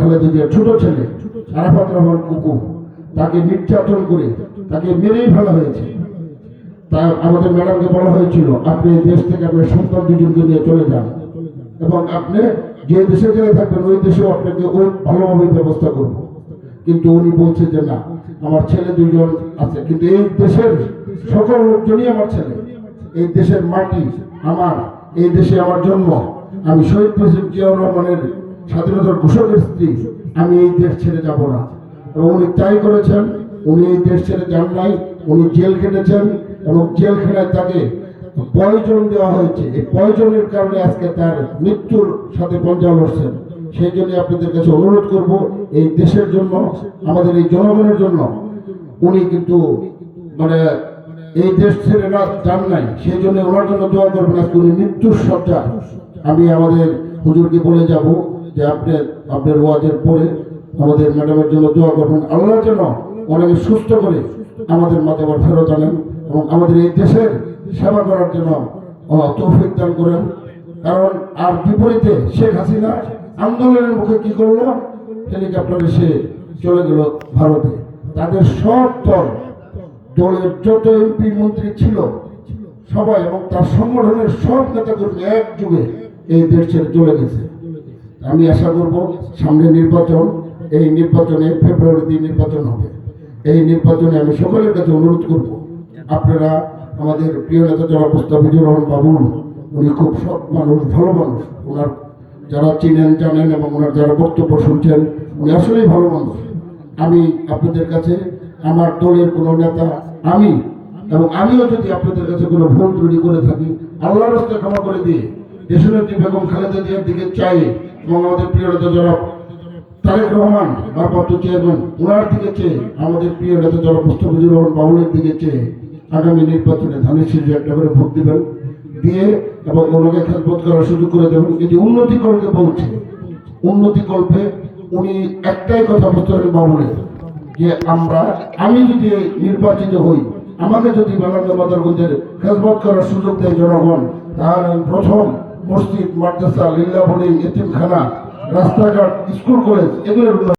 খালেদা জিয়ার ছোট ছেলে আরাফাত রহমান কুকু, তাকে নির্যাতন করে তাকে মেরেই ফেলা হয়েছে। তা আমাদের ম্যাডামকে বলা হয়েছিল, আপনি এই দেশ থেকে আপনার সন্তান দুজনকে নিয়ে চলে যান এবং আপনি যে দেশে গেলে থাকবেন ওই দেশেও আপনাকে ওই ভালোভাবে ব্যবস্থা করব। কিন্তু উনি বলছে যে না, আমার ছেলে দুজন আছে, কিন্তু এই দেশের সকল লোকজনই আমার ছেলে, এই দেশের মাটি আমার, এই দেশে আমার জন্ম, আমি শহীদ প্রেসিডেন্ট জিয়াউর রহমানের স্বাধীনতার ঘোষকের স্ত্রী, আমি এই দেশ ছেড়ে যাব না। এবং উনি তাই করেছেন, উনি এই দেশ ছেড়ে যান নাই, উনি জেল খেটেছেন এবং জেলখানায় তাকে পয়জন দেওয়া হয়েছে। এই পয়জনের কারণে আজকে তার মৃত্যুর সাথে পঞ্জা লড়ছেন। সেই জন্য আপনাদের কাছে অনুরোধ করব, এই দেশের জন্য, আমাদের এই জনগণের জন্য উনি কিন্তু মানে এই দেশ ছেড়ে না যান নাই, সেই জন্য ওনার জন্য দোয়া করবেন। আজকে উনি মৃত্যুর সজ্জা। আমি আমাদের হুজুরকে বলে যাব যে আপনার ওয়াজের পরে আমাদের ম্যাডামের জন্য দোয়া করবেন, আল্লাহ যেন ওনাকে সুস্থ করে আমাদের মাঝে আবার ফেরত আনেন এবং আমাদের এই দেশের সেবা করার জন্য তৌফিক দান করেন। কারণ আর বিপরীতে শেখ হাসিনা আন্দোলনের মুখে কি করলো, হেলিকপ্টারে সে চলে গেল ভারতে। তাদের সব দলের যত এমপি মন্ত্রী ছিল সবাই এবং তার সংগঠনের সব নেতাকর্মী একযুগে এই দেশ ছেড়ে চলে গেছে। আমি আশা করব সামনে নির্বাচন, এই নির্বাচনে ফেব্রুয়ারিতে নির্বাচন হবে। এই নির্বাচনে আমি সকলের কাছে অনুরোধ করব, আপনারা আমাদের প্রিয় নেতা জনাব মুস্তাফিজুর রহমান বাবুল, উনি খুব সৎ মানুষ, ভালো মানুষ। ওনার যারা চিনেন জানেন এবং ওনার যারা বক্তব্য শুনছেন, উনি আসলেই ভালো মানুষ। আমি আপনাদের কাছে আমার দলের কোনো নেতা, আমিও যদি আপনাদের কাছে কোনো ভুল ত্রুটি করে থাকি, আল্লাহর রাস্তায় ক্ষমা করে দিয়ে দেশনেত্রী বেগম খালেদা জিয়ার দিকে চাই এবং আমাদের প্রিয় নেতা জনাব তারেক রহমান ভারপ্রাপ্ত চেয়ারম্যান, ওনার দিকে চেয়ে, আমাদের প্রিয় নেতা জনাব মুস্তাফিজুর রহমান বাবুলের দিকে চেয়ে আগামী নির্বাচনে ধানের শীষে একটা করে ভোট দিবেন, দিয়ে এবং ওনাকে খেদমত করার সুযোগ করে দেবেন। এই যে উন্নতিকল্পে বলছে, উন্নতিকল্পে উনি একটাই কথা বলতে পারেন বাবুলের, যে আমি যদি নির্বাচিত হই, আমাকে যদি বাংলা বাজারগঞ্জের খেদমত করার সুযোগ দেয় জনগণ, তাহলে আমি প্রথম মসজিদ, মাদ্রাসা, লিল্লা বোর্ডিং, এতিমখানা, রাস্তাঘাট, স্কুল, কলেজ এগুলোর